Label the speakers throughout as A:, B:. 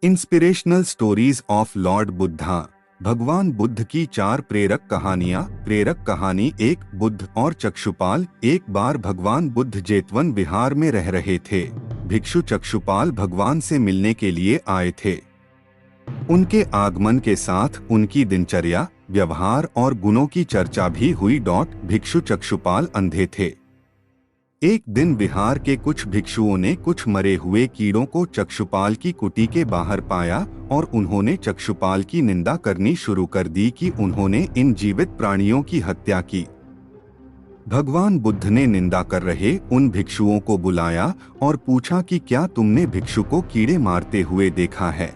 A: Inspirational stories of Lord Buddha. भगवान बुद्ध की 4 प्रेरक कहानियां। प्रेरक कहानी 1। बुद्ध और चक्षुपाल। एक बार भगवान बुद्ध जेतवन विहार में रह रहे थे। भिक्षु चक्षुपाल भगवान से मिलने के लिए आए थे। उनके आगमन के साथ उनकी दिनचर्या, व्यवहार और गुणों की चर्चा भी हुई। भिक्षु चक्षुपाल अंधे थे। एक दिन विहार के कुछ भिक्षुओं ने कुछ मरे हुए कीड़ों को चक्षुपाल की कुटी के बाहर पाया और उन्होंने चक्षुपाल की निंदा करनी शुरू कर दी कि उन्होंने इन जीवित प्राणियों की हत्या की। भगवान बुद्ध ने निंदा कर रहे उन भिक्षुओं को बुलाया और पूछा कि क्या तुमने भिक्षु को कीड़े मारते हुए देखा है?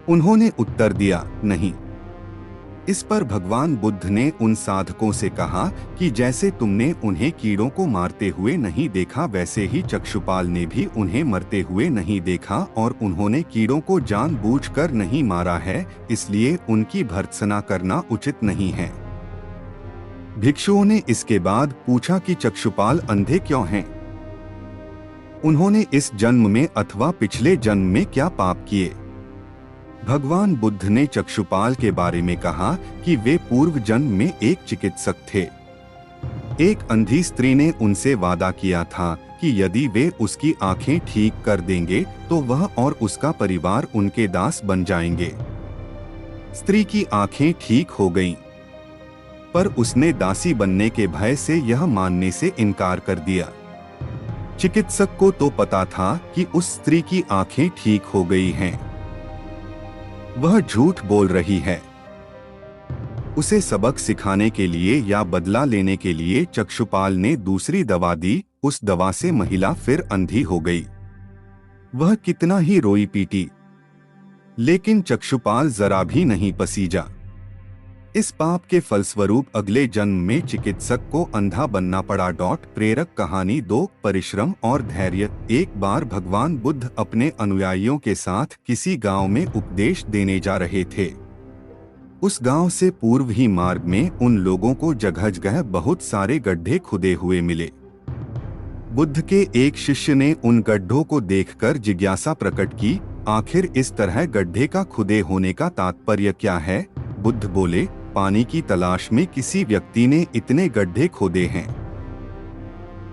A: उन्होंने उत्तर दिया, नहीं। इस पर भगवान बुद्ध ने उन साधकों से कहा कि जैसे तुमने उन्हें कीड़ों को मारते हुए नहीं देखा, वैसे ही चक्षुपाल ने भी उन्हें मरते हुए नहीं देखा और उन्होंने कीड़ों को जानबूझकर नहीं मारा है, इसलिए उनकी भर्त्सना करना उचित नहीं है। भिक्षुओं ने इसके बाद पूछा कि चक्षुपाल अंधे क्यों हैं? उन्होंने इस जन्म में अथवा पिछले जन्म में क्या पाप किए? भगवान बुद्ध ने चक्षुपाल के बारे में कहा कि वे पूर्व जन्म में एक चिकित्सक थे। एक अंधी स्त्री ने उनसे वादा किया था कि यदि वे उसकी आंखें ठीक कर देंगे तो वह और उसका परिवार उनके दास बन जाएंगे। स्त्री की आंखें ठीक हो गईं, पर उसने दासी बनने के भय से यह मानने से इनकार कर दिया। चिकित्सक को तो पता था कि उस स्त्री की आंखें ठीक हो गई हैं। वह झूठ बोल रही है। उसे सबक सिखाने के लिए या बदला लेने के लिए चक्षुपाल ने दूसरी दवा दी। उस दवा से महिला फिर अंधी हो गई। वह कितना ही रोई पीटी, लेकिन चक्षुपाल जरा भी नहीं पसीजा। इस पाप के फलस्वरूप अगले जन्म में चिकित्सक को अंधा बनना पड़ा। प्रेरक कहानी 2। परिश्रम और धैर्य। एक बार भगवान बुद्ध अपने अनुयायियों के साथ किसी गांव में उपदेश देने जा रहे थे। उस गांव से पूर्व ही मार्ग में उन लोगों को जगह जगह बहुत सारे गड्ढे खुदे हुए मिले। बुद्ध के एक शिष्य ने उन गड्ढों को देखकर जिज्ञासा प्रकट की, आखिर इस तरह गड्ढे का खुदे होने का तात्पर्य क्या है? बुद्ध बोले, पानी की तलाश में किसी व्यक्ति ने इतने गड्ढे खोदे हैं।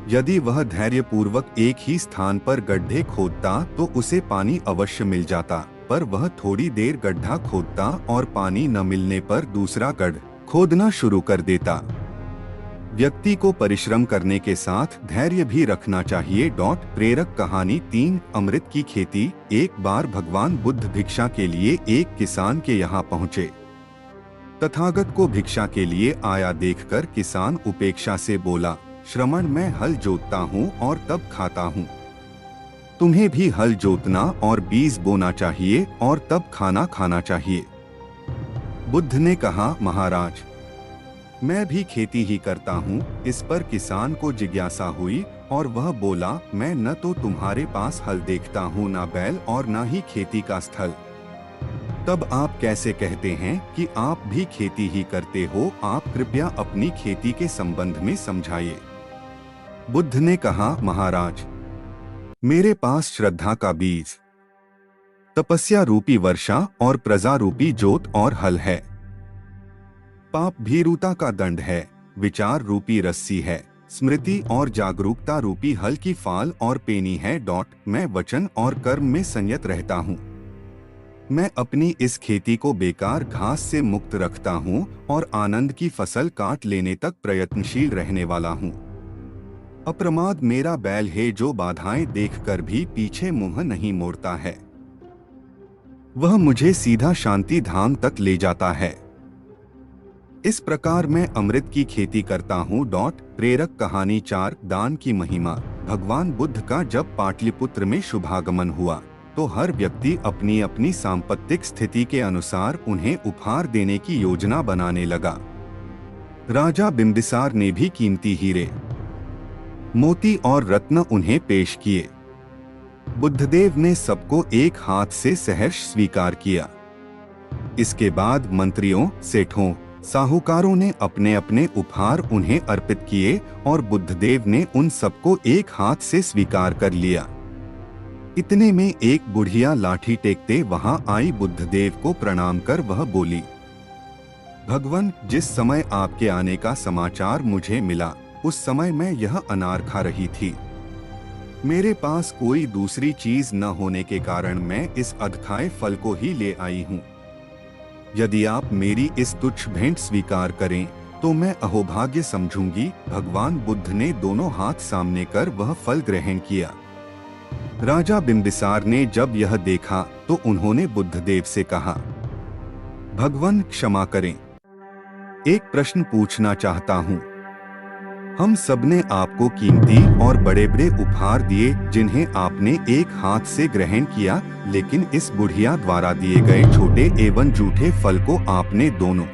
A: यदि वह धैर्यपूर्वक एक ही स्थान पर गड्ढे खोदता तो उसे पानी अवश्य मिल जाता, पर वह थोड़ी देर गड्ढा खोदता और पानी न मिलने पर दूसरा गड्ढा खोदना शुरू कर देता। व्यक्ति को परिश्रम करने के साथ धैर्य भी रखना चाहिए। प्रेरक कहानी 3। अमृत की खेती। एक बार भगवान बुद्ध भिक्षा के लिए एक किसान के यहाँ पहुँचे। तथागत को भिक्षा के लिए आया देखकर किसान उपेक्षा से बोला, श्रमण, मैं हल जोतता हूँ और तब खाता हूँ। तुम्हें भी हल जोतना और बीज बोना चाहिए और तब खाना खाना चाहिए। बुद्ध ने कहा, महाराज, मैं भी खेती ही करता हूँ। इस पर किसान को जिज्ञासा हुई और वह बोला, मैं न तो तुम्हारे पास हल देखता हूँ, न बैल और न ही खेती का स्थल। तब आप कैसे कहते हैं कि आप भी खेती ही करते हो? आप कृपया अपनी खेती के संबंध में समझाइए। बुद्ध ने कहा, महाराज, मेरे पास श्रद्धा का बीज, तपस्या रूपी वर्षा और प्रजा रूपी जोत और हल है। पाप भीरुता का दंड है, विचार रूपी रस्सी है, स्मृति और जागरूकता रूपी हल की फाल और पेनी है। मैं वचन और कर्म में संयत रहता हूँ। मैं अपनी इस खेती को बेकार घास से मुक्त रखता हूँ और आनंद की फसल काट लेने तक प्रयत्नशील रहने वाला हूँ। अप्रमाद मेरा बैल है जो बाधाएं देखकर भी पीछे मुंह नहीं मोड़ता है। वह मुझे सीधा शांति धाम तक ले जाता है। इस प्रकार मैं अमृत की खेती करता हूँ। प्रेरक कहानी 4। दान की महिमा। भगवान बुद्ध का जब पाटलिपुत्र में शुभागमन हुआ तो हर व्यक्ति अपनी अपनी सांपत्तिक स्थिति के अनुसार उन्हें उपहार देने की योजना बनाने लगा। राजा बिंबिसार ने भी कीमती हीरे, मोती और रत्न उन्हें पेश किए। बुद्धदेव ने सबको एक हाथ से सहर्ष स्वीकार किया। इसके बाद मंत्रियों, सेठों, साहूकारों ने अपने अपने उपहार उन्हें अर्पित किए और बुद्धदेव ने उन सबको एक हाथ से स्वीकार कर लिया। इतने में एक बुढ़िया लाठी टेकते वहां आई बुद्धदेव को प्रणाम कर वह बोली, भगवान, जिस समय आपके आने का समाचार मुझे मिला उस समय मैं यह अनार खा रही थी। मेरे पास कोई दूसरी चीज न होने के कारण मैं इस अधखाए फल को ही ले आई हूँ। यदि आप मेरी इस तुच्छ भेंट स्वीकार करें तो मैं अहोभाग्य समझूंगी। भगवान बुद्ध ने दोनों हाथ सामने कर वह फल ग्रहण किया। राजा बिंबिसार ने जब यह देखा तो उन्होंने बुद्धदेव से कहा, भगवान क्षमा करें, एक प्रश्न पूछना चाहता हूँ। हम सबने आपको कीमती और बड़े बड़े उपहार दिए जिन्हें आपने एक हाथ से ग्रहण किया, लेकिन इस बुढ़िया द्वारा दिए गए छोटे एवं जूठे फल को आपने दोनों।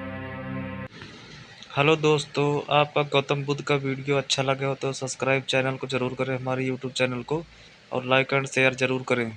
B: हेलो दोस्तों, आपका गौतम बुद्ध का वीडियो अच्छा लगे हो तो सब्सक्राइब चैनल को जरूर करें, हमारे यूट्यूब चैनल को, और लाइक एंड शेयर जरूर करें।